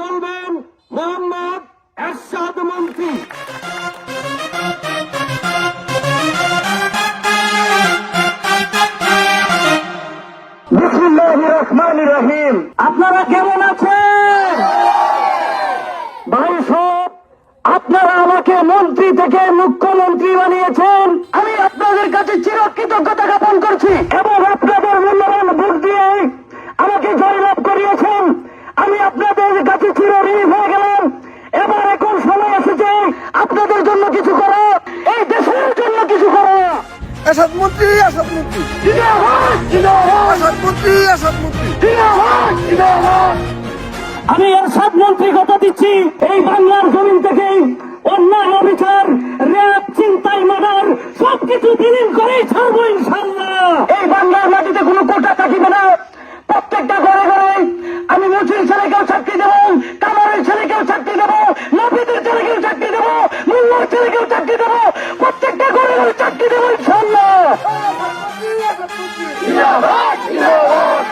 বলবেন মোহাম্মদ এরশাদ মন্ত্রী। বিসমিল্লাহির রহমানির রহিম। আপনারা কেমন আছেন ভাই সব? আপনারা আমাকে মন্ত্রী থেকে মুখ্যমন্ত্রী বানিয়েছেন, আমি আপনাদের কাছে চিরকৃতজ্ঞতা জ্ঞাপন করছি এবং আপনাদের মূল্যবান ভোট দিয়ে আমাকে জয়লাভ করিয়েছেন। আমি আপনাদের কাছে চিরঋণী হয়ে গেলাম। এবার এখন সময় এসেছে আপনাদের জন্য কিছু করা, এই দেশের জন্য কিছু করা। এরশাদ মন্ত্রী, এরশাদ মন্ত্রী, জিন্দাবাদ, জিন্দাবাদ, এরশাদ মন্ত্রী, এরশাদ মন্ত্রী। জিন্দাবাদ, জিন্দাবাদ। আমি এরশাদ মন্ত্রী কথা দিচ্ছি, এই বাংলার জমিন থেকে অন্যায় অবিচার, র্যাব, ছিনতাই, মার্ডার সবকিছু বিলীন করেই ছাড়বো ইনশাআল্লাহ। এই বাংলার মাটিতে কোনো কোটা থাকিবে না। প্রত্যেকটা ঘরে ঘরে আমি মুচির ছেলেকেও চাকরি দেবো, কামারের ছেলেকেও চাকরি দেবো, নাপিতের ছেলেকেও চাকরি দেবো, মুল্লার ছেলেকেও চাকরি দেবো, প্রত্যেকটা ঘরে ঘরে চাকরি দেবো ইনশাআল্লাহ। জিন্দাবাদ, জিন্দাবাদ।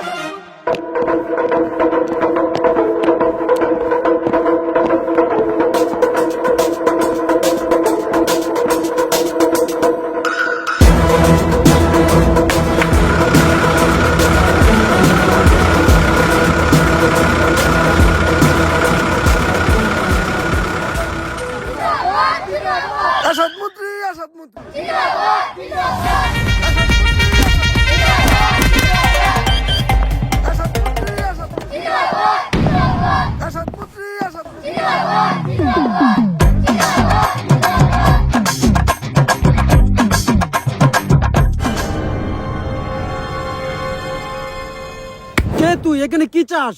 এরশাদ মন্ত্রী, এরশাদ মন্ত্রী, এরশাদ মন্ত্রী, এরশাদ মন্ত্রী, এরশাদ মন্ত্রী। কে তুই এখানে কি চাস?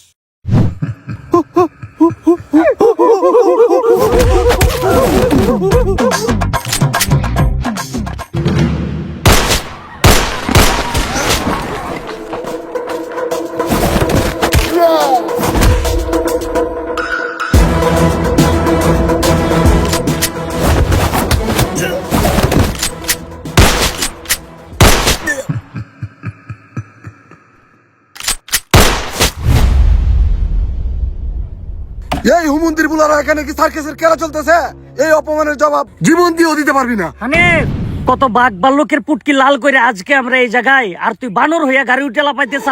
এই হুমন্দির বুলারা এখানে কি সার্কাসের খেলা চলতেছে? এই অপমানের জবাব জীবন দিয়েও দিতে পারবি না। হানিফ, কত বাঘ বাল্লুকের পুটকি লাল করে আজকে আমরা এই জায়গায়, আর তুই বানর হইয়া গাড়ি উঠে লাপাইতেছ।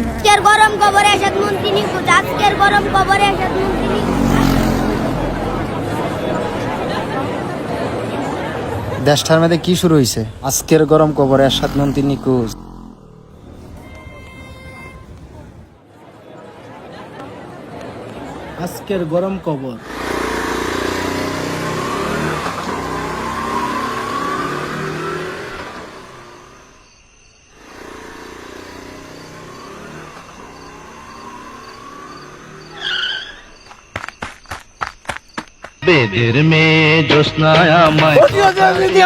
আজকের গরম খবরে এরশাদ মন্ত্রী নিখোঁজ। আজকের গরম খবরে এরশাদ মন্ত্রী নিখোঁজ। দেশটার মধ্যে কি শুরু হয়েছে? আজকের গরম খবর এরশাদ মন্ত্রী নিখোঁজ। আজকের গরম খবর। বেদের মেয়ে জ্যোৎস্নায় আমায়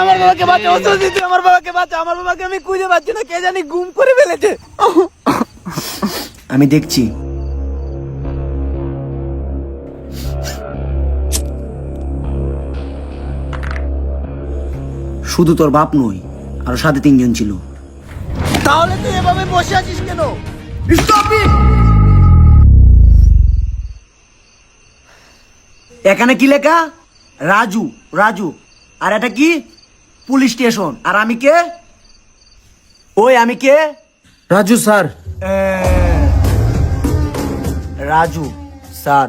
আমার বাবাকে বাঁচা, আমার বাবাকে বাঁচা, আমার বাবাকে আমি খুঁজে পাচ্ছি না, কে জানি গুম করে ফেলেছে। আমি দেখছি। শুধু তোর বাপ নয়, আরো সাথে 3 জন ছিল। তাহলে তুই এভাবে বসে আছিস কেন? এখানে কি লেখা? রাজু, রাজু। আর এটা কি? Police station. আর আমি কে? ওই আমি কে? Raju sir. Raju sir.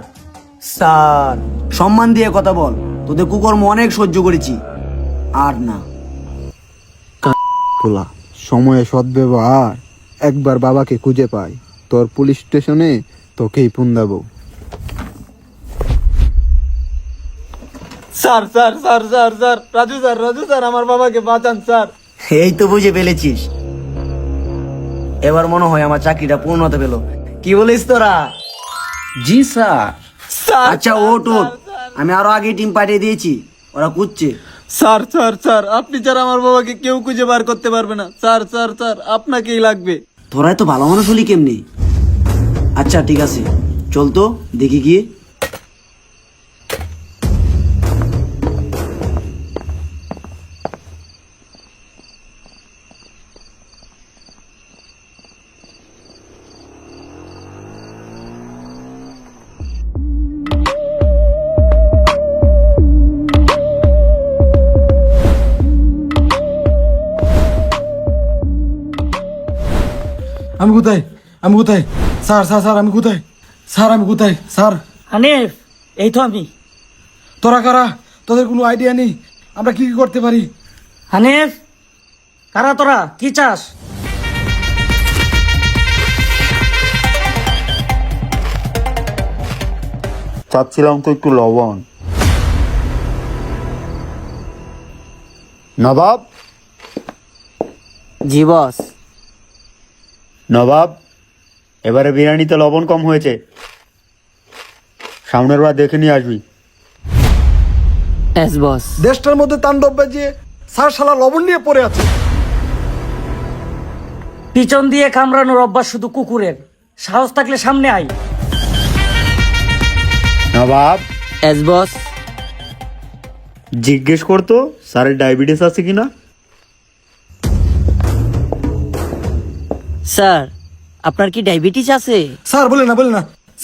Sir, সম্মান দিয়ে কথা বল। তোদের কুকর্ম অনেক সহ্য করেছি, আর না। পোলা, সময়ে সদ্ব্যবহার। একবার বাবাকে খুঁজে পাই, তোর পুলিশ স্টেশনে তোকেই পুন্দাবো। Sir sir sir sir sir, Raju sir, Raju sir, আমার বাবাকে বাঁচান স্যার। এই তো বুঝে ফেলেছিস। এবার মনে হয় আমার চাকরিটা পূর্ণতা পেল। কি বলিস তোরা? জি স্যার। আচ্ছা ওট ওট, আমি আরো আগে টিম পাঠিয়ে দিয়েছি, ওরা খুঁজছে। স্যার স্যার স্যার, আপনি ছাড়া আমার বাবাকে কেউ খুঁজে বার করতে পারবে না। স্যার স্যার স্যার, আপনাকেই লাগবে। তোরা তো ভালো মানুষ হলি কেমনি? আচ্ছা ঠিক আছে, চল তো দেখি গিয়ে। আমি কোথায় স্যার স্যার স্যার আমি কোথায় স্যার হানিফ, এই তো আমি। তোরা কারা? তোদের কোনো আইডিয়া নেই আমরা কি কি করতে পারি? হানিফ, কারা তোরা? কি চাস? চাচ্ছিলাম তো একটু লবণ। নবাব, জি বস। নবাব, এবারে বিরিয়ানিতে লবণ কম হয়েছে, সামনের বার দেখে নিয়ে আসবি। এস বস। দেশটার মধ্যে তাণ্ডব বাজিয়ে স্যার শালা লবণ নিয়ে পড়ে আছে। পিছন দিয়ে কামড়ানোর অভ্যাস শুধু কুকুরের, সাহস থাকলে সামনে আয়। নবাব, এস বস। জিজ্ঞেস করতো স্যারের ডায়াবেটিস আছে কিনা। স্যার, আপনার কি ডায়াবেটিস আছে? স্যার বলে না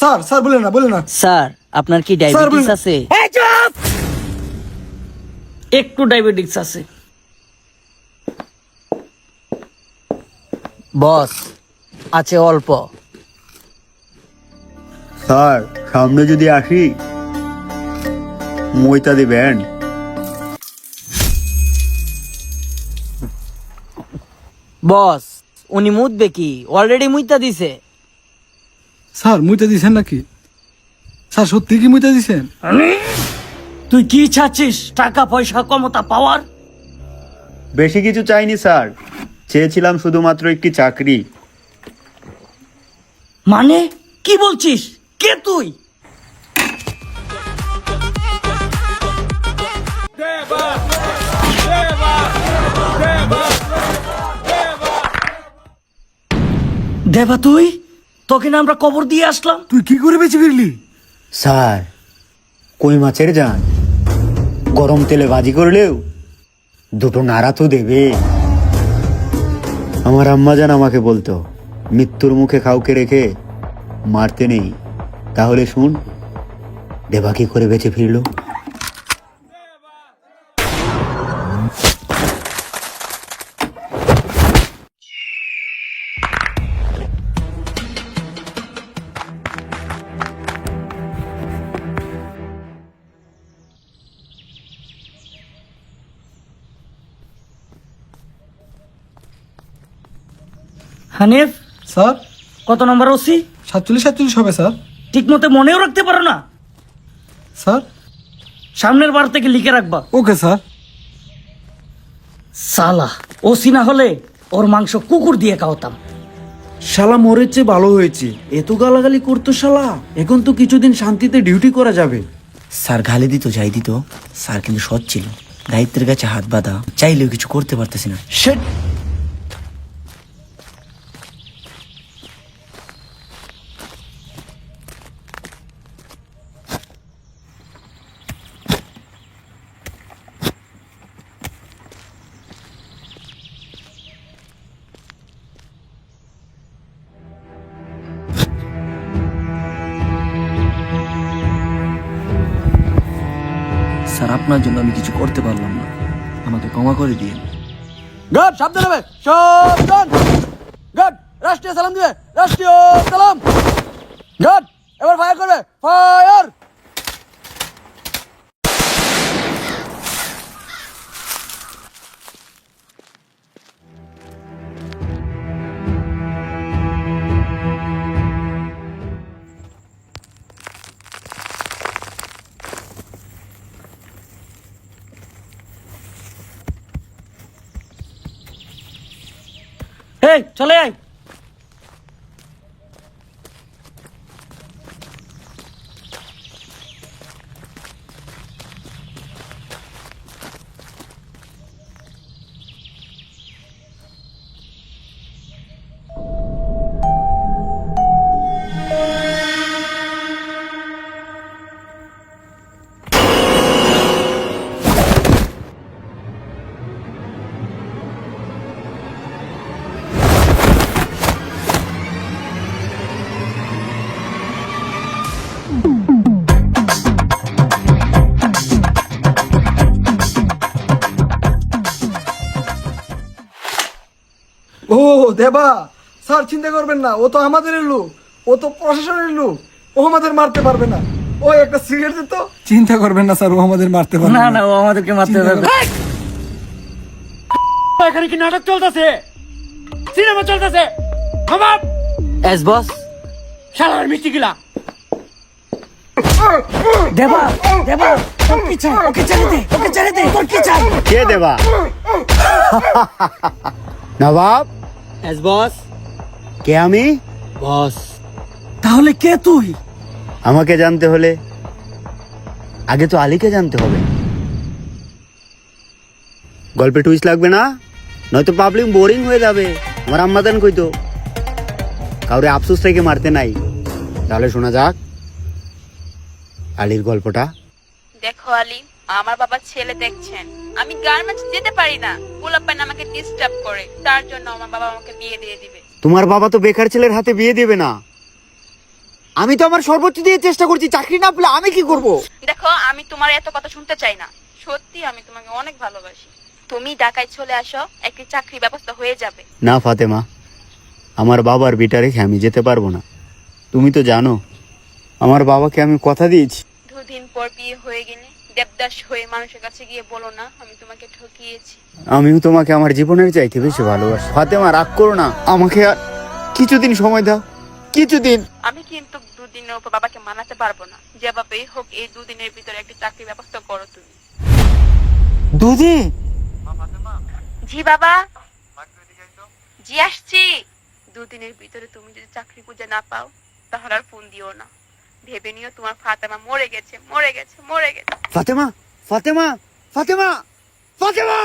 স্যার বলে না স্যার, আপনার কি ডায়াবেটিস আছে? এই চুপ! একটু ডায়াবেটিস আছে। বস, আছে অল্প। স্যার, সামনে যদি আসি মইতা দিবেন। বস, উনি মুতবে কি? অলরেডি মুইতা দিছে। স্যার মুইতে দিছেন নাকি? স্যার সত্যি কি মুইতে দিছেন? তুই কি চাচ্ছিস? টাকা পয়সা ক্ষমতা পাওয়ার? বেশি কিছু চাইনি স্যার, চেয়েছিলাম শুধুমাত্র একটি চাকরি। মানে কি বলছিস? কে তুই? দেবা তুই? তোকে না আমরা কবর দিয়ে আসলাম। তুই কি করে বেঁচে ফিরলি? স্যার, কই মাছের জান গরম তেলে ভাজি করলেও দুটো নাড়া তো দেবে। আমার আম্মা জান আমাকে বলতো, মৃত্যুর মুখে কাউকে রেখে মারতে নেই। তাহলে শুন, দেবা কি করে বেঁচে ফিরলো। হানিফ, স্যার কত নম্বর ওসি? 47 হবে স্যার। ঠিক মতো মনেও রাখতে পারো না? স্যার সামনের বার থেকে লিখে রাখবা। Okay sir. সালা, ওসি না হলে ওর মাংস কুকুর দিয়ে খাওয়াতাম। শালা মরেছে ভালো হয়েছে, এত গালাগালি করতো শালা। এখন তো কিছুদিন শান্তিতে ডিউটি করা যাবে। স্যার গালি দিত যাই দিত, স্যার কিন্তু সৎ ছিল, দায়িত্বের কাছে হাত বাঁধা, চাইলেও কিছু করতে পারতেছি না। শেট। স্যার, আপনার জন্য আমি কিছু করতে পারলাম না, আমাকে ক্ষমা করে দিন। গার্ড সাবধান হবে, সাবধান। গার্ড রাষ্ট্রীয় সালাম দিবে, রাষ্ট্রীয় সালাম। গার্ড এবার ফায়ার করবে, ফায়ার। এই চলে আয়। ও দেবা, স্যার চিন্তা করবেন না, ও তো আমাদের লোক, ও তো প্রশাসনের লোক, ও আমাদের মারতে পারবে না। ও একটা সিগারেট দিত। চিন্তা করবেন না স্যার, ও আমাদের মারতে পারবে না না, ও আমাদেরকে মারতে পারবে। এখানে কি নাটক চলতেছে, সিনেমা চলতেছে? আমার এস বস। শালার মিষ্টি গিলা। দেবা দেবা, তোর কি চাই? ওকে ছেড়ে দে, ওকে ছেড়ে দে, তোর কি চাই? কে দেবা? নবাব। এস বস। কে আমি? বস। তাহলে কে তুই? আমাকে জানতে হলে আগে তো আলীকে জানতে হবে। গল্পে টুইস্ট লাগবে না, নয়তো পাবলিক বোরিং হয়ে যাবে। আমার আম্মাদান কইতো কাউরে আফসোস থেকে মারতে নাই। তাহলে শোনা যাক আলীর গল্পটা। দেখো আলী, আমার বাবা ছেলে দেখছেন, আমি গার্মেন্টস যেতে পারি না, পোলাপান আমাকে ডিস্টার্ব করে, তার জন্য আমার বাবা আমাকে বিয়ে দিয়ে দিবে। তোমার বাবা তো বেকার ছেলের হাতে বিয়ে দেবে না। আমি তো আমার সর্বোচ্চ দিয়ে চেষ্টা করছি, চাকরি না পেলে আমি কি করব? দেখো, আমি তোমার এত কথা শুনতে চাই না, সত্যি আমি তোমাকে অনেক ভালোবাসি। তুমি ঢাকায় চলে আসো, একটি চাকরি ব্যবস্থা হয়ে যাবে। না ফাতেমা, আমার বাবার বিটা রেখে আমি যেতে পারবো না। তুমি তো জানো আমার বাবাকে আমি কথা দিয়েছি। দুদিন পর বিয়ে হয়ে গেলে দেবদাস হয়ে মানুষের কাছে গিয়ে বলো না আমি তোমাকে ঠকিয়েছি। আমিও তোমাকে আমার জীবনের চাইতে বেশি ভালোবাসি। ফাতেমা রাগ করো না, আমাকে আর কিছুদিন সময় দাও, কিছুদিন। আমি কিন্তু দুদিনের উপর বাবাকে মানাতে পারবো না, যেভাবেই হোক এই দুদিনের ভিতরে একটি চাকরি ব্যবস্থা করো তুমি। দুদিন? জি বাবা। জি আসছি। দুদিনের ভিতরে তুমি যদি চাকরি খুঁজে না পাও তাহলে আর ফোন দিও না। ভেবে নিও তোমার ফাতেমা মরে গেছে, মরে গেছে, মরে গেছে। ফাতেমা, ফাতেমা, ফাতেমা, ফাতেমা!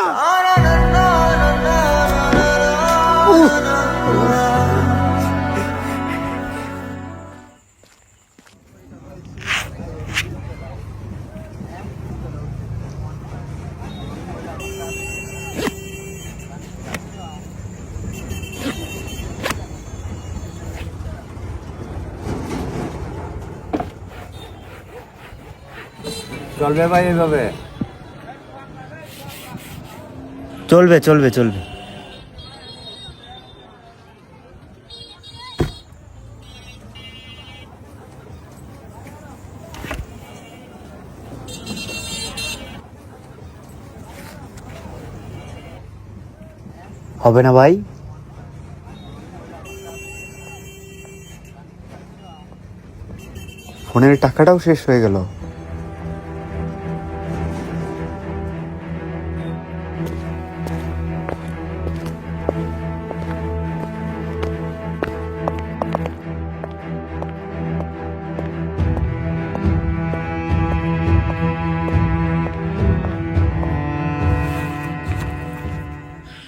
চলবে ভাই এভাবে? চলবে চলবে চলবে। হবে না ভাই? ফোনের টাকাটাও শেষ হয়ে গেল।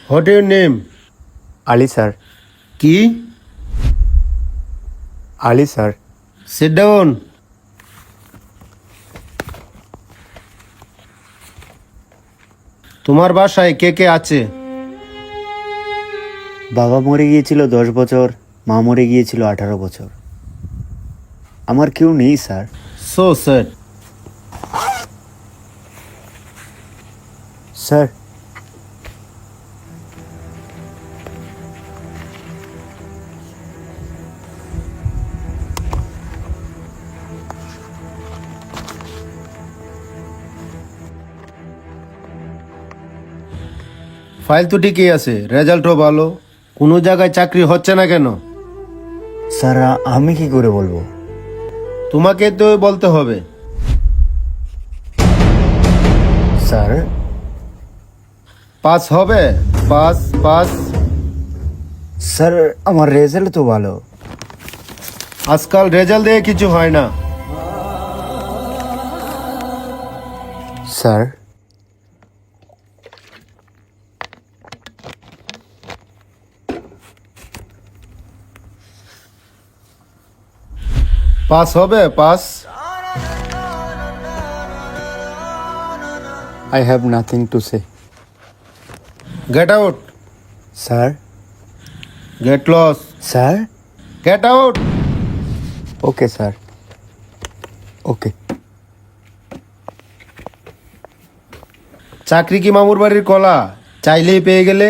What your name? Ali sir. কি? আলী স্যার। Sit down. তোমার বাসায় কে কে আছে? বাবা মরে গিয়েছিল 10 বছর, মা মরে গিয়েছিল 18 বছর। আমার কেউ নেই sir. So sir. Sir, file তো ঠিকই আছে, রেজাল্টও ভালো, কোনো জায়গায় চাকরি হচ্ছে না কেন? স্যার আমি কি করে বলবো? তোমাকে তো বলতে হবে। স্যার পাস হবে? Pass pass. স্যার আমার রেজাল্ট তো ভালো। আজকাল রেজাল্ট দিয়ে কিছু হয় না। স্যার পাস হবে? Pass. I have nothing to say. Get out. Sir. Get lost. Sir. Get out. Okay sir, okay. চাকরি কি মামুর বাড়ির কলা, চাইলেই পেয়ে গেলে?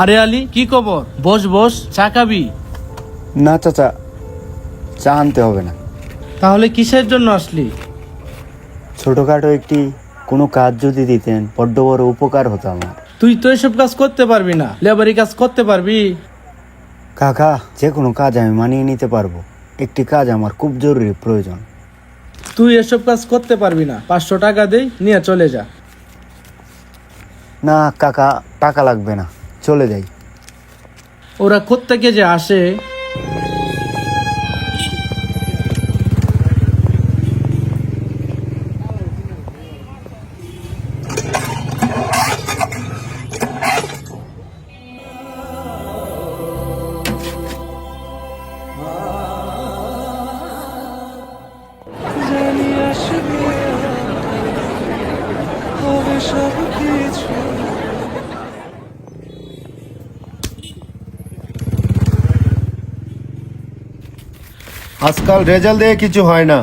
আরে আলী, কি খবর? বস বস, চা খাবি? না চাচা, চা আনতে হবে না। তাহলে কিসের জন্য আসলি? ছোটখাটো একটি কোনো কাজ যদি দিতেন বড্ড বড় উপকার হতো আমার। তুই তো এসব কাজ করতে পারবি না, লেবারি কাজ করতে পারবি? কাকা, যে কোনো কাজ আমি মানিয়ে নিতে পারবো, একটি কাজ আমার খুব জরুরি প্রয়োজন। তুই এসব কাজ করতে পারবি না, 500 টাকা দেই, নিয়ে চলে যা। না কাকা, টাকা লাগবে না, চলে যাই। ওরা কোত্থেকে যে আসে। আজকাল রেজাল্ট দিয়ে কিছু হয় না।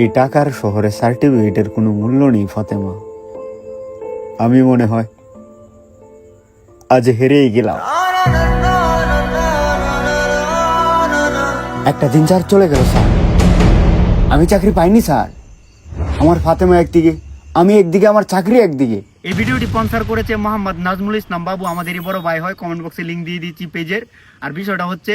এই টাকার শহরে সার্টিফিকেটের কোনো মূল্য নেই ফাতেমা। আমি মনে হয় আজ হেরেই গেলাম। একটা দিন স্যার চলে গেল স্যার, আমি চাকরি পাইনি স্যার। আমার ফাতেমা একদিকে, আমি একদিকে, আমার চাকরি একদিকে। এই ভিডিওটি স্পন্সর করেছে মোহাম্মদ নাজমুল ইসলাম বাবু, আমাদেরই বড় ভাই হয়। কমেন্ট বক্সে লিঙ্ক দিয়ে দিচ্ছি পেজের। আর বিষয়টা হচ্ছে,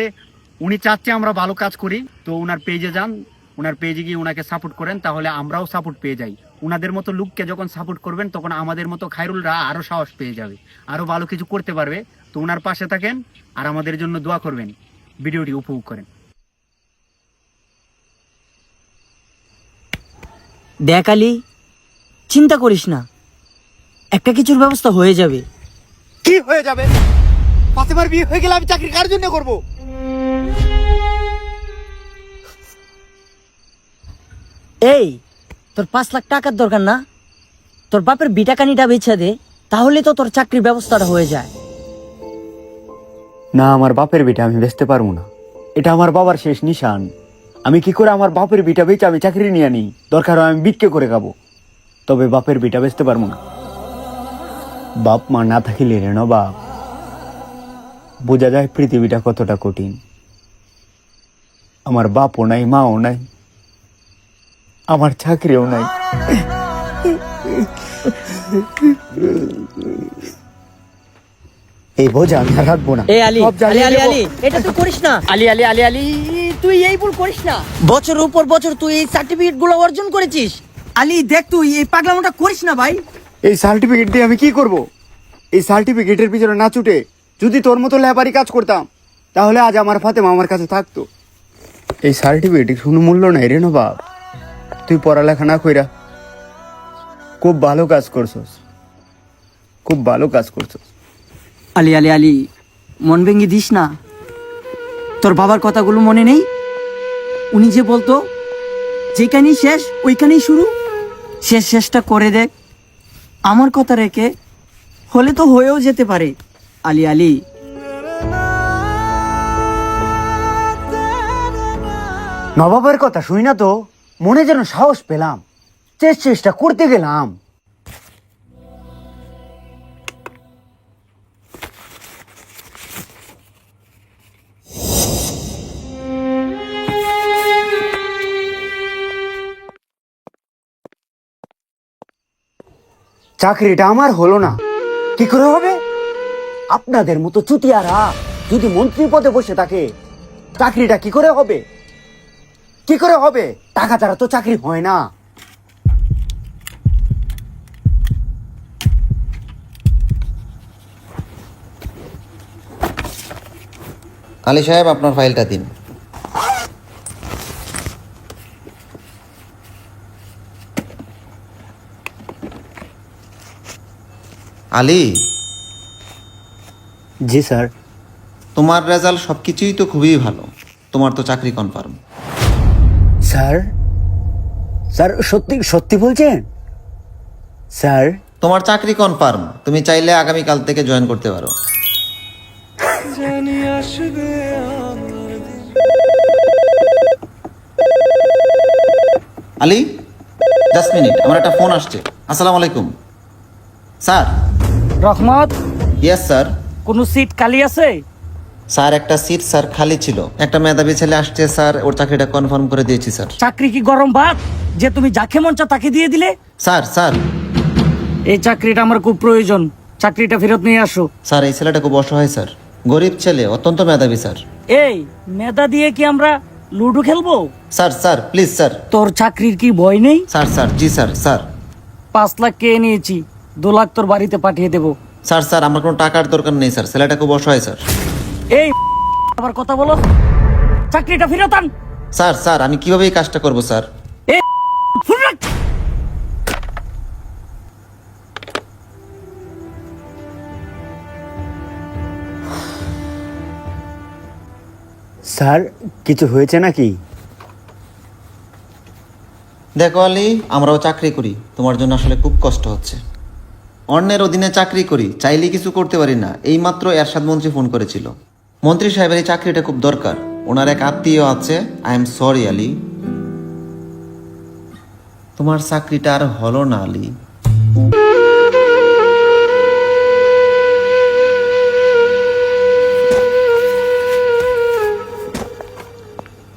উনি চাচ্ছে আমরা ভালো কাজ করি, তো ওনার পেজে যান, ওনার পেজে গিয়ে ওনাকে সাপোর্ট করেন, তাহলে আমরাও সাপোর্ট পেয়ে যাই। ওনাদের মতো লোককে যখন সাপোর্ট করবেন, তখন আমাদের মতো খায়রুলরা আরও সাহস পেয়ে যাবে, আরও ভালো কিছু করতে পারবে। তো ওনার পাশে থাকেন আর আমাদের জন্য দোয়া করবেন। ভিডিওটি উপভোগ করেন। দেখ আলী, চিন্তা করিস না, একটা কিছুর ব্যবস্থা হয়ে যাবে। কি হয়ে যাবে? ফাতেমার বিয়ে হয়ে গেলে আমি চাকরি কার জন্য করব? এই, তোর 5 লাখ টাকার দরকার না? তোর বাপের বিটাকানিটা বেছে দে, তাহলে তো তোর চাকরির ব্যবস্থাটা হয়ে যায়। না, আমার বাপের বিটা আমি বেচতে পারবো না, এটা আমার বাবার শেষ নিশান। আমি কি করে আমার বাপের বিটা বেচে আমি চাকরি নিয়ে নিই? দরকার হয় আমি বিক্রি করে খাবো, তবে বাপের বিটা বেচতে পারবো না। বাপ মা না থাকিলে রে বাপ, বোঝা যায় পৃথিবীটা কতটা কঠিন। আমার বাপও নাই, মাও নাই, আমার চাকরিও নাই। এই বোঝা আমি আর রাখবো না। এই আলী, আলী আলী আলী, এটা তুই করিস না। আলী আলী আলী আলী, তুই এই ভুল করিস না। বছর উপর বছর তুই এই সার্টিফিকেট গুলো অর্জন করেছিস। আলী দেখ, তুই এই পাগলামোটা করিস না ভাই। এই সার্টিফিকেট দিয়ে আমি কি করব? এই সার্টিফিকেটের পিছনে না ছুটে যদি তোর মতো লেবারি কাজ করতাম, তাহলে আজ আমার ফাতেমা আমার কাছে থাকতো। এই সার্টিফিকেটের কোনো মূল্য নাই রে বাপ। তুই পড়ালেখা না কইরা খুব ভালো কাজ করছস, খুব ভালো কাজ করছস। আলী আলী আলী, মন ভেঙে দিস না। তোর বাবার কথাগুলো মনে নেই? উনি যে বলতো, যেখানেই শেষ ওইখানেই শুরু। শেষটা করে দেখ, আমার কথা রেখে হলে তো হয়েও যেতে পারে। আলী আলী, নবাবের কথা শুই না তো মনে যেন সাহস পেলাম, চেষ্টা করতে গেলাম। চাকরিটা আমার হলো না, কি করে হবে? আপনাদের মতো চুতিয়ারা যদি মন্ত্রী পদে বসে থাকে, চাকরিটা কি করে হবে? কি করে হবে? টাকা ছাড়া তো চাকরি হয় না। আলী সাহেব, আপনার ফাইলটা দিন। আলী, জি স্যার। তোমার রেজাল্ট সব কিছুই তো খুবই ভালো, তোমার তো চাকরি কনফার্ম। স্যার, স্যার সত্যি সত্যি বলছেন স্যার? তোমার চাকরি কনফার্ম, তুমি চাইলে আগামীকাল থেকে জয়েন করতে পারো। আলী, জাস্ট মিনিট, আমার একটা ফোন আসছে। আসসালামু আলাইকুম স্যার। রহমত, ইয়েস স্যার। কোন সিট খালি আছে? স্যার একটা সিট স্যার খালি ছিল, একটা মেধাবী ছেলে আসছে স্যার, ওর চাকরিটা কনফার্ম করে দিয়েছি স্যার। চাকরি কি গরম ভাত যে তুমি যাকে মন চাও তাকে দিয়ে দিলে? স্যার স্যার এই চাকরিটা আমার খুব প্রয়োজন, চাকরিটা ফেরত নিয়ে আসো। স্যার এই ছেলেটা খুব অসহায় স্যার, গরিব ছেলে, অত্যন্ত মেধাবী স্যার। এই মেধা দিয়ে কি আমরা লুডো খেলবো? Sir sir please sir. তোর চাকরির কি ভয় নেই? স্যার স্যার জি স্যার স্যার। 5 লাখ কে নিয়েছি, 2 লাখ তোর বাড়িতে পাঠিয়ে দেবো। স্যার স্যার আমার কোনো টাকার দরকার নেই স্যার, ছেলেটা খুব অসহায় স্যার। এই আবার কথা বলো, চাকরিটা ফেরত আন। স্যার স্যার আমি কিভাবে এই কাজটা করবো স্যার? এই ফোন রাখ। স্যার কিছু হয়েছে নাকি? দেখো আলী, আমরাও চাকরি করি, তোমার জন্য আসলে খুব কষ্ট হচ্ছে। অন্যের অধীনে চাকরি করি, চাইলেই কিছু করতে পারি না। এইমাত্র এরশাদ মন্ত্রী ফোন করেছিল, মন্ত্রী সাহেবের এই চাকরিটা খুব দরকার, ওনার এক আত্মীয় আছে। আই এম সরি আলী, তোমার চাকরিটা আর হলো না আলী।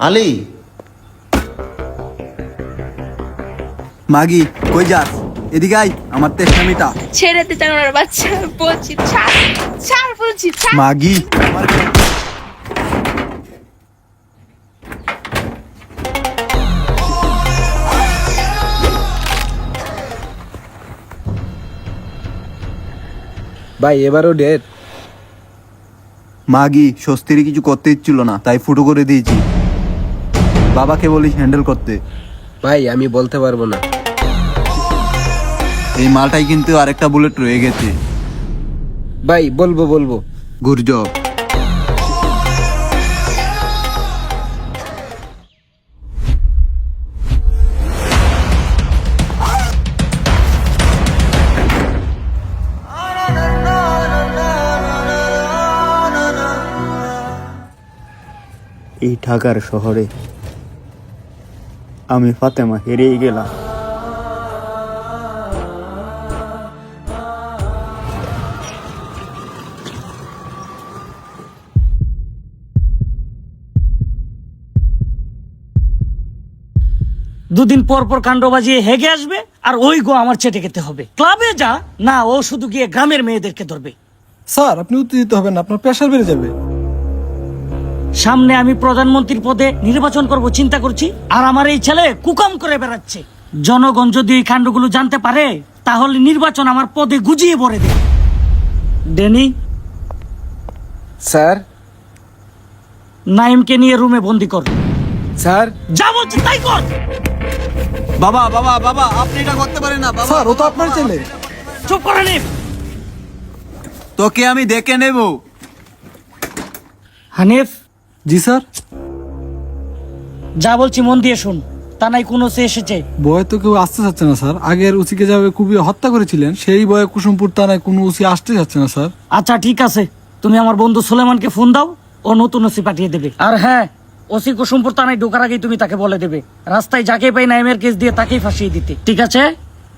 আলী, মাগি কই যাস? এদিকে আই, আমার তেষ্টা মিটা। ছেড়ে দে জানোয়ার বাচ্চা, বলছি ছাড়, ছাড় বলছি, ছাড়। মাগি আমার ভাই এবারও ডেট। মাগি স্বস্তির কিছু করতে ইচ্ছিল না, তাই ফুটো করে দিয়েছি। বাবাকে বলিস হ্যান্ডেল করতে। ভাই আমি বলতে পারবো না, এই মালটাই কিন্তু আরেকটা বুলেট রয়ে গেছে। ভাই বলবো বলবো। গুরজব। এই ঢাকার শহরে আমি ফাতেমা হেরেই গেলাম। দুদিন পর পর কাণ্ড বাজিয়ে হেগে আসবে, আর ওই গো আমার চেটে খেতে হবে। ক্লাবে যা না, ও শুধু গিয়ে গ্রামের মেয়েদেরকে ধরবে। স্যার আপনি উত্তেজিত হবেন না, আপনার প্রেশার বেড়ে যাবে। সামনে আমি প্রধানমন্ত্রীর পদে নির্বাচন করব চিন্তা করছি, আর আমার এই ছেলে কুকাম করে বেড়াচ্ছে। জনগণ যদি এই কাণ্ডগুলো জানতে পারে তাহলে নির্বাচন আমার পদে গুজিয়ে ভরে দেবে। Denny, sir. নাইমকে নিয়ে রুমে বন্দি কর। স্যার। যা বলছি তাই কর। বাবা বাবা বাবা, আপনি এটা করতে পারেন না। স্যার ও তো আপনার ছেলে। চুপ করে নে। তোকে আমি দেখে নেব। হানিফ। জি স্যার। যা বলছি মন দিয়ে শুন, তা নাই কোনো সে এসেছে। বয়ে তো কেউ আসতে চাচ্ছে না স্যার, আগের উচিকে যাবে খুবই হত্যা করেছিলেন, সেই বয়ে কুসুমপুর থানায় কোনো উচি আসতে যাচ্ছে না স্যার। আচ্ছা ঠিক আছে, তুমি আমার বন্ধু সুলেমানকে ফোন দাও, ও নতুন ওসি পাঠিয়ে দেবে। আর হ্যাঁ, ওসি কুসুমপুর থানায় ঢোকার আগেই তুমি তাকে বলে দেবে রাস্তায় যাকে পাই নাইমের কেস দিয়ে তাকেই ফাঁসিয়ে দিতে, ঠিক আছে?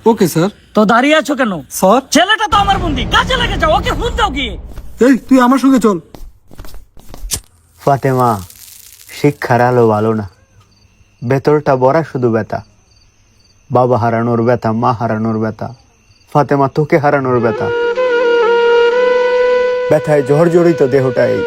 Okay sir. তো দাঁড়িয়ে আছো কেন? স্যার ছেলেটা তো আমার বন্ধু, কাজে লেগে যাও, ওকে ফোন দাও গিয়ে। এই তুই আমার সঙ্গে চল। ফাতেমা, শিক্ষার আলো ভালো না, ভেতরটা ভরা শুধু ব্যথা। বাবা হারানোর ব্যথা, মা হারানোর ব্যথা, ফাতেমা তোকে হারানোর ব্যথা। ব্যথায় জর্জরিত দেহটাই।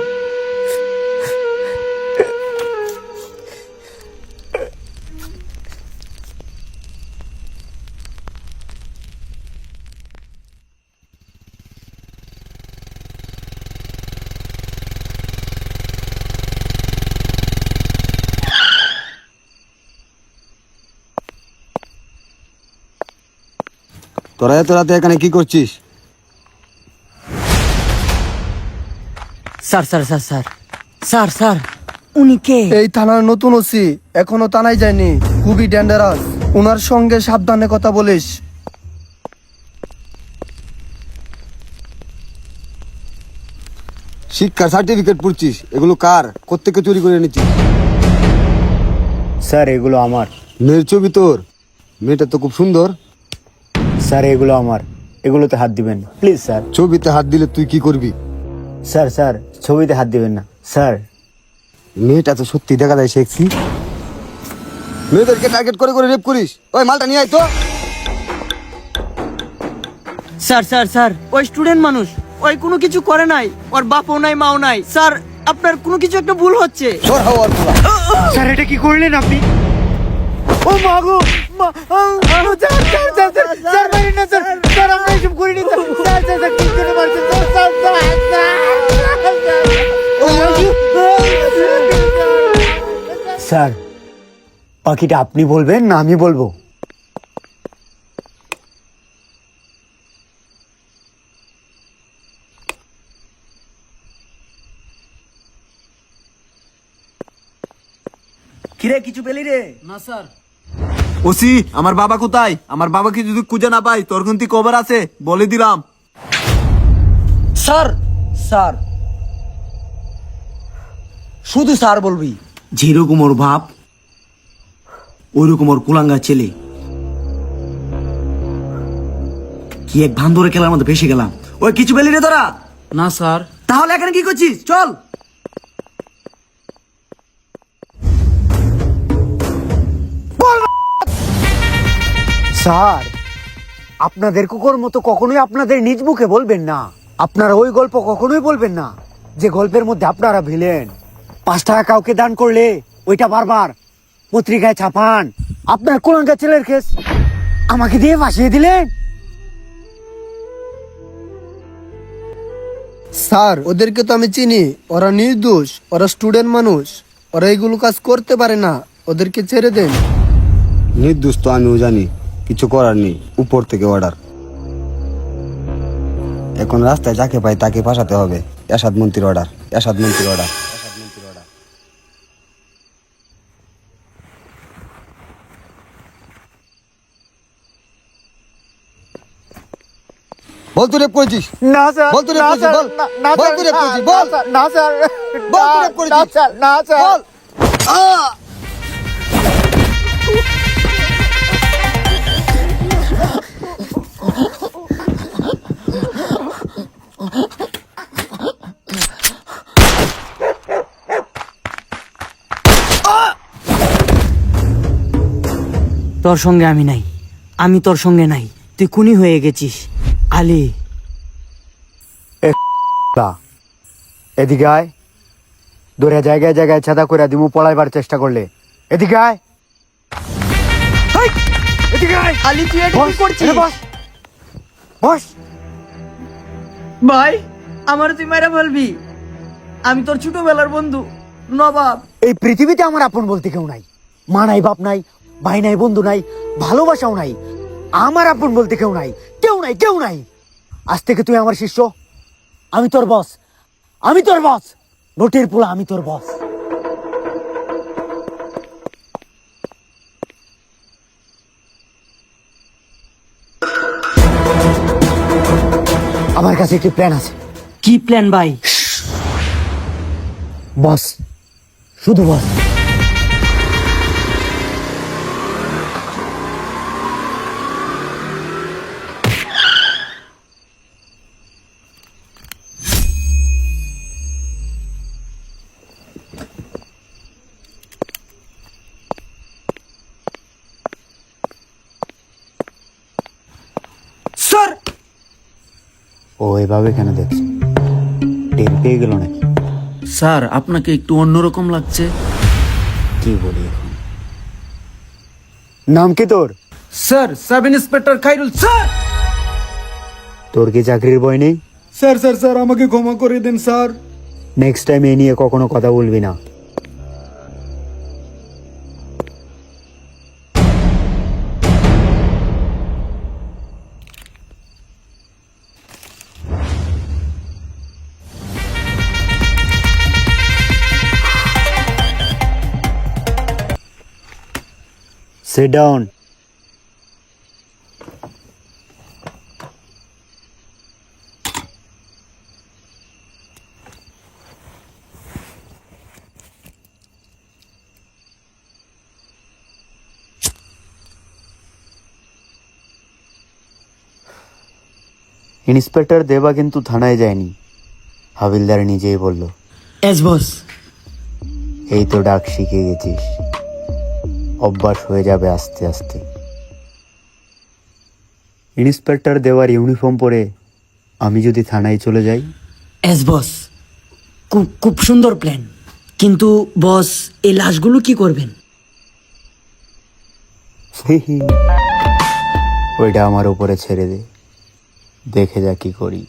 তোরা এত রাতে এখানে কি করছিস? Sir sir sir sir sir sir উনি কে? এই থানার নতুন ওসি, এখনো থানায় যায়নি, খুবই ডেঞ্জারাস। ওনার সঙ্গে সাবধানে কথা বলিস। শিক্ষার সার্টিফিকেট পড়ছিস, এগুলো কার? কোত্থেকে চুরি করে এনেছিস? স্যার এগুলো আমার। মেয়ের ছবি তোর? মেয়েটা তো খুব সুন্দর। স্যার এগুলো আমার, এগুলোতে হাত দিবেন না প্লিজ স্যার। ছবিতে হাত দিলে তুই কি করবি? স্যার স্যার ছবিতে হাত দিবেন না স্যার। মেয়েটা তো সত্যি দেখা যায় সেক্সি। মেয়েদেরকে টার্গেট করে করে রেপ করিস। ওই মালটা নিয়ে আয় তো। স্যার স্যার স্যার ওই স্টুডেন্ট মানুষ, ওই কোনো কিছু করে নাই, ওর বাপও নাই মাও নাই। স্যার আপনার কোনো কিছু একটা ভুল হচ্ছে। তোর হাও আর তোলা। স্যার এটা কি করলেন আপনি? ও মা গো মা! Sir sir sir sir sir মারেন না স্যার, স্যার আমরা এসব করিনি স্যার, স্যার স্যার স্যার কি করে মারছেন স্যার, স্যার স্যার বাকিটা আপনি বলবেন না আমি বলবো? কিরে কিছু পেলি রে? না স্যার। ওসি, আমার বাবা কোথায়? আমার বাবাকে যদি খুঁজে না পাই তোর কিন্তু খবর আছে, বলে দিলাম। স্যার স্যার শুধু স্যার বলবি। যেরকম ওর বাপ ওইরকম ওর কুলাঙ্গা ছেলে। কি এক ভান্দরে খেলার মধ্যে ভেসে গেলাম। ওই কিছু পেলি রে তোরা? না স্যার। তাহলে এখানে কি করছিস? চল। স্যার আপনাদের কুকুর মতো কখনোই আপনাদের নিজ মুখে বলবেন না। আপনারা ওই গল্প কখনোই বলবেন না যে গল্পের মধ্যে আপনারা ভিলেন। 5 টাকা কাউকে দান করলে ওইটা বারবার পত্রিকায় ছাপান। আপনার কোলাঙ্গা ছেলের কেস আমাকে দিয়ে ভাসিয়ে দিলেন। স্যার, ওদেরকে তো আমি চিনি, ওরা নির্দোষ, ওরা স্টুডেন্ট মানুষ, ওরা এগুলো কাজ করতে পারে না, ওদেরকে ছেড়ে দেন। নির্দোষ তো আমিও জানি, কিছু করার নেই, উপর থেকে অর্ডার। এখন রাস্তায় যাকে পাই তাকে ফাঁসাতে হবে। এরশাদ মন্ত্রীর অর্ডার, এরশাদ মন্ত্রীর অর্ডার। বল তুই রেপ করেছিস? না স্যার, বল তুই রেপ করেছিস, বল। বল তুই রেপ করেছিস, বল। না স্যার, বল তুই রেপ করেছিস। না স্যার। বল। তোর সঙ্গে আমি নাই, আমি তোর সঙ্গে নাই, তুই খুনি হয়ে গেছিস আলী। এদিকে আয়, ধরে জায়গায় জায়গায় ছাদা করে দিমু পলাইবার চেষ্টা করলে। এদিকে আয়, হেই, এদিকে আয়। আলী তুই এটা কি করছিস? বস, বস। ভাই আমার তুই মেরে বলবি, আমি তোর ছোটবেলার বন্ধু নবাব। এই পৃথিবীতে আমার আপন বলতে কেউ নাই। মা নাই, বাপ নাই, ভাই নাই, বন্ধু নাই, ভালোবাসাও নাই। আমার আপন বলতে কেউ নাই, কেউ নাই, কেউ নাই। আজ থেকে তুই আমার শিষ্য, আমি তোর বস, আমি তোর বস। নোটের পোলা, আমি তোর বস। আমার কাছে একটি প্ল্যান আছে। কি প্ল্যান ভাই? বস, শুধু বস। স্যার ও এভাবে কেন দেখছো? টের পেয়ে গেল নাকি? স্যার আপনাকে একটু অন্যরকম লাগছে। কি বলি এখন? নাম কি তোর? Sir, sub inspector Khairul. Sir, তোর কি চাকরির ভয় নেই? স্যার স্যার স্যার আমাকে ক্ষমা করে দেন স্যার। নেক্সট টাইম এই নিয়ে কখনো কথা বলবি না। Sit down. ইন্সপেক্টর দেবা কিন্তু থানায় যায়নি, হাবিলদার নিজেই বলল। এস বস। এই তো ডাক শিখে গেছিস, অভ্যাস হয়ে যাবে আস্তে আস্তে। ইন্সপেক্টর দেওয়ার ইউনিফর্ম পরে আমি যদি থানায় চলে যাই? এস বস, খুব খুব সুন্দর প্ল্যান, কিন্তু বস এই লাশগুলো কি করবেন? ওইটা আমার উপরে ছেড়ে দে, দেখে যা কি করি।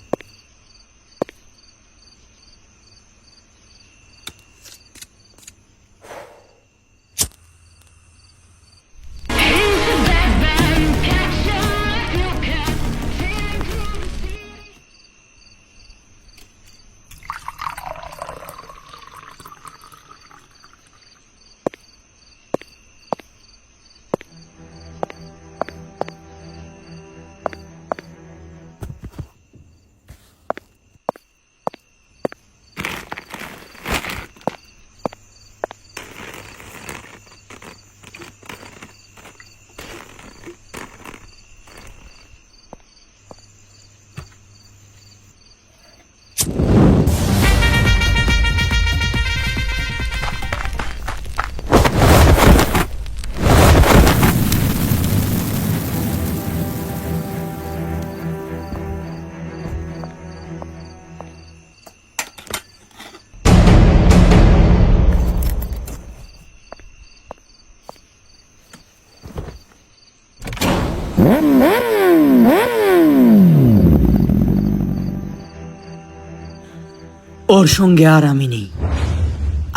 ওর সঙ্গে আর আমি নেই,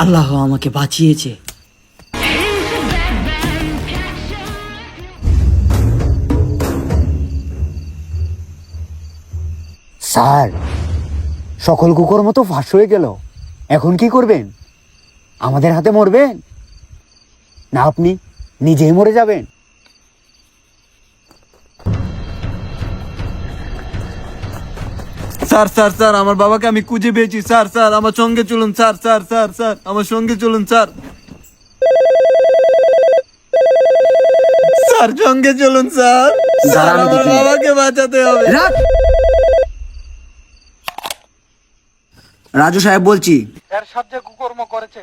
আল্লাহ আমাকে বাঁচিয়েছে। স্যার, সকল কুকুর মতো ফাঁস হয়ে গেল, এখন কি করবেন? আমাদের হাতে মরবেন না আপনি নিজেই মরে যাবেন? স্যার স্যার স্যার, আমার বাবাকে আমি খুঁজে পেয়েছি স্যার। স্যার আমার সঙ্গে চলুন স্যার। স্যার স্যার স্যার, আমার সঙ্গে চলুন স্যার। স্যার সঙ্গে চলুন স্যার। স্যার আমার বাবাকে বাঁচাতে হবে। রাজু সাহেব বলছি। এর সাথে কুকর্ম করেছে,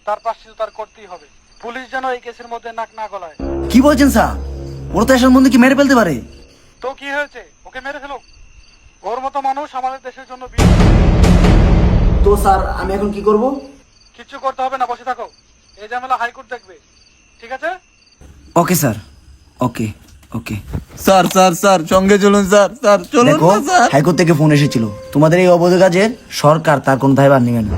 তার পাশে তার করতেই হবে। পুলিশ যেন এই কেসের মধ্যে নাক না গলায়। কি বলছেন স্যার? ওরা তো এসব মধ্যে কি মেরে ফেলতে পারে? তো কি হয়েছে, ওকে মেরে ফেলো। ওর মতো মানুষ আমাদের দেশের জন্য তো স্যার আমি এখন কি করব? কিচ্ছু করতে হবে না, বসে থাকো। এই ঝামেলা হাইকোর্ট দেখবে, ঠিক আছে? ওকে স্যার, ওকে ওকে। স্যার স্যার স্যার, সঙ্গে চলুন স্যার। স্যার চলুন দেখো, হাইকোর্ট থেকে ফোন এসেছিল, তোমাদের এই অবৈধ কাজের সরকার তার কোনো দায়ভার নেবে না।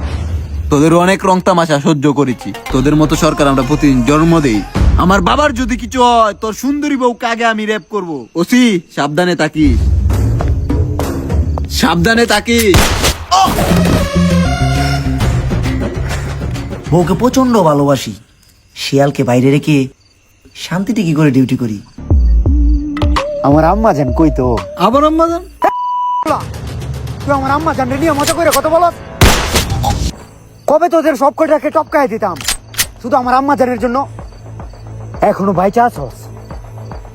তোদের অনেক রং তামাশা সহ্য করেছি, তোদের মতো সরকার আমরা প্রতিদিন জন্ম দেই। আমার বাবার যদি কিছু হয়, তোর সুন্দরী বউকে আগে আমি রেপ করব। ওসি সাবধানে তাকিস, সাবধানে তাকিস। বউকে প্রচন্ড ভালোবাসি, শিয়ালকে বাইরে রেখে শান্তিতে কি করে ডিউটি করি। আমার আম্মা জান কই তো? আবার আম্মা জান? তুই আমার আম্মা জান নিয়ে মজা করে কথা বল। কবে তোদের সব কয়টাকে টপকায় দিতাম শুধু আমার আম্মা জানের জন্য? এখনো বাইচা আছস?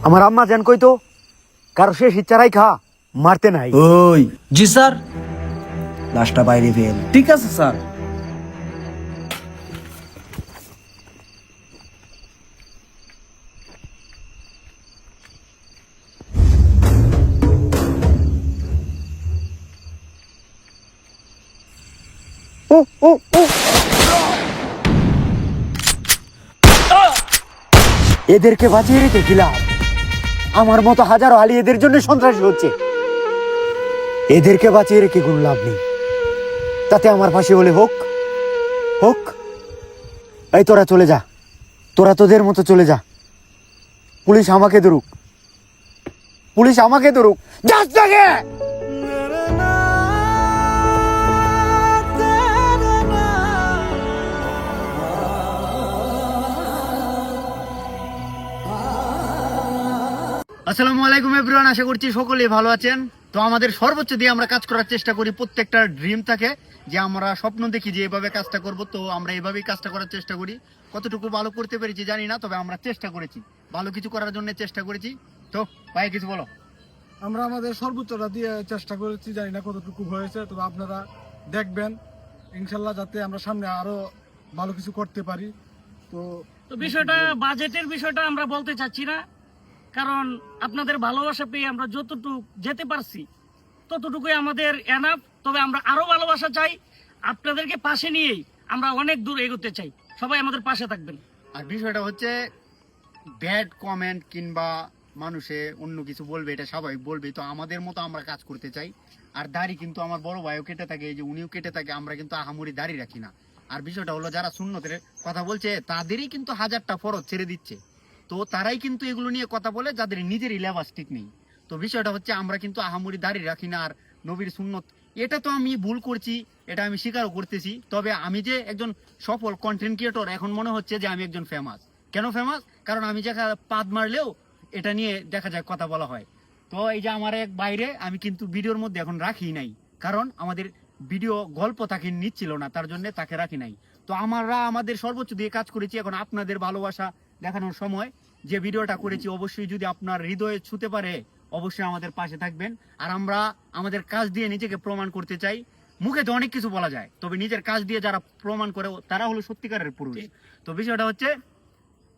আমার আম্মা জান কই তো? কারো শেষ ইচ্ছারাই খা, মারতে নাই। ওই জি স্যার, লাশটা বাইরে ফেল। ঠিক আছে স্যার। এদেরকে বাঁচিয়ে রেখে দিলাম, আমার মতো হাজারো আলী এদের জন্য সন্ত্রাসী হচ্ছে। এদেরকে বাঁচিয়ে রেখে কোনো লাভ নেই, তাতে আমার ফাঁসি হলে হোক হোক। এই তোরা চলে যা, তোরা তোদের মতো চলে যা। পুলিশ আমাকে ধরুক, পুলিশ আমাকে ধরুক। যাস দেখে আসসালামু আলাইকুম এভরিওয়ান, আশা করছি সকলেই ভালো আছেন। তো আমাদের সর্বোচ্চ দিয়ে আমরা কাজ করার চেষ্টা করি, প্রত্যেকটা ড্রিম থাকে যে আমরা স্বপ্ন দেখি যে এভাবে কাজটা করব, তো আমরা এইভাবেই কাজটা করার চেষ্টা করি। কতটুকু ভালো করতে পেরেছি জানি না, তবে আমরা চেষ্টা করেছি, ভালো কিছু করার জন্য চেষ্টা করেছি। তো ভাই কিছু বলো। আমরা আমাদের সর্বোচ্চটা দিয়ে চেষ্টা করেছি, জানি না কতটুকু হয়েছে, তবে আপনারা দেখবেন ইনশাল্লাহ, যাতে আমরা সামনে আরো ভালো কিছু করতে পারি। তো বিষয়টা বাজেটের বিষয়টা আমরা বলতে চাচ্ছি না, কারণ আপনাদের ভালোবাসা পেয়ে আমরা যতটুকু যেতে পারছি ততটুকুই আমাদের এনাফ। তবে আমরা আরো ভালোবাসা চাই, আপনাদেরকে পাশে নিয়েই আমরা অনেক দূর এগোতে চাই। সবাই আমাদের পাশে থাকবেন। আর বিষয়টা হচ্ছে ব্যাড কমেন্ট কিংবা মানুষে অন্য কিছু বলবে, এটা স্বাভাবিক, বলবে। তো আমাদের মতো আমরা কাজ করতে চাই। আর দাড়ি কিন্তু আমার বড় ভাইও কেটে থাকে, এই যে উনিও কেটে থাকে, আমরা কিন্তু আহামরি দাড়ি রাখি না। আর বিষয়টা হলো যারা সুন্নতের কথা বলছে তাদেরই কিন্তু হাজারটা ফরজ ছেড়ে দিচ্ছে, তো তারাই কিন্তু এগুলো নিয়ে কথা বলে যাদের নিজেরই লেবাস ঠিক নেই। তো বিষয়টা হচ্ছে আমরা কিন্তু আহামরি দাড়ি রাখি না। আর নবীর সুন্নত, এটা তো আমি ভুল করছি, এটা আমি স্বীকারও করতেছি। তবে আমি যে একজন সফল কন্টেন্ট ক্রিয়েটর, এখন মনে হচ্ছে যে আমি একজন ফেমাস। কেন ফেমাস? কারণ আমি দেখা পাদ মারলেও এটা নিয়ে দেখা যায় কথা বলা হয়। তো এই যে আমার এক বাইরে আমি কিন্তু ভিডিওর মধ্যে এখন রাখি নাই, কারণ আমাদের ভিডিও গল্প তাকে নিচ্ছিল না, তার জন্য তাকে রাখি নাই। তো আমরা আমাদের সর্বোচ্চ দিয়ে কাজ করেছি। এখন আপনাদের ভালোবাসা দেখানোর সময়, যে ভিডিওটা করেছি অবশ্যই যদি আপনার হৃদয়ে ছুঁতে পারে, অবশ্যই আমাদের পাশে থাকবেন। আর আমরা আমাদের কাজ দিয়ে নিজেকে প্রমাণ করতে চাই। মুখে তো অনেক কিছু বলা যায়, তবে নিজের কাজ দিয়ে যারা প্রমাণ করে তারা হলো সত্যিকারের পুরুষ। তো বিষয়টা হচ্ছে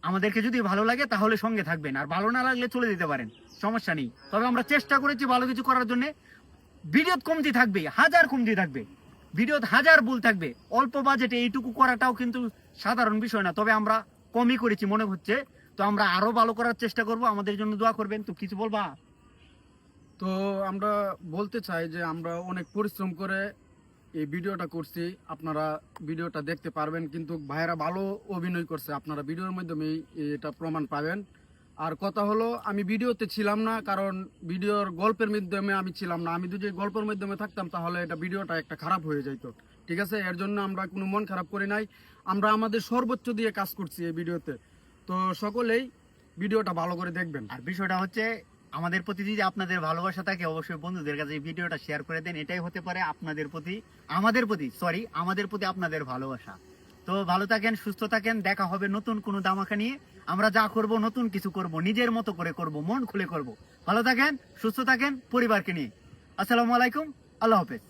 আমাদেরকে যদি ভালো লাগে তাহলে সঙ্গে থাকবেন, আর ভালো না লাগলে চলে যেতে পারেন, সমস্যা নেই। তবে আমরা চেষ্টা করেছি ভালো কিছু করার জন্য। ভিডিও কমতি থাকবে, হাজার কমতি থাকবে, ভিডিও হাজার ভুল থাকবে। অল্প বাজেটে এইটুকু করাটাও কিন্তু সাধারণ বিষয় না, তবে আমরা কমই করেছি মনে হচ্ছে। তো আমরা আরো ভালো করার চেষ্টা করব, আমাদের জন্য দোয়া করবেন। তো কিছু বলবা? তো আমরা বলতে চাই যে আমরা অনেক পরিশ্রম করে এই ভিডিওটা করছি, আপনারা ভিডিওটা দেখতে পারবেন। কিন্তু ভাইয়েরা ভালো অভিনয় করছে, আপনারা ভিডিওর মাধ্যমে এটা প্রমাণ পাবেন। আর কথা হলো, আমি ভিডিওতে ছিলাম না, কারণ ভিডিওর গল্পের মাধ্যমে আমি ছিলাম না। আমি যদি গল্পের মাধ্যমে থাকতাম তাহলে এটা ভিডিওটা একটা খারাপ হয়ে যেত, ঠিক আছে? এর জন্য আমরা কোনো মন খারাপ করি নাই, আমরা আমাদের সর্বোচ্চ দিয়ে কাজ করছি এই ভিডিওতে। তো সকলেই ভিডিওটা ভালো করে দেখবেন। আর বিষয়টা হচ্ছে আমাদের প্রতি যদি আপনাদের ভালোবাসা থাকে, অবশ্যই বন্ধুদের কাছে এই ভিডিওটা শেয়ার করে দেন। এটাই হতে পারে আপনাদের প্রতি আমাদের প্রতি আপনাদের ভালোবাসা। তো ভালো থাকেন, সুস্থ থাকেন, দেখা হবে নতুন কোনো ধামাকা নিয়ে। আমরা যা করব নতুন কিছু করব, নিজের মতো করে করব, মন খুলে করব। ভালো থাকেন, সুস্থ থাকেন, পরিবারকে নিয়ে। আসসালামু আলাইকুম, আল্লাহ হাফেজ।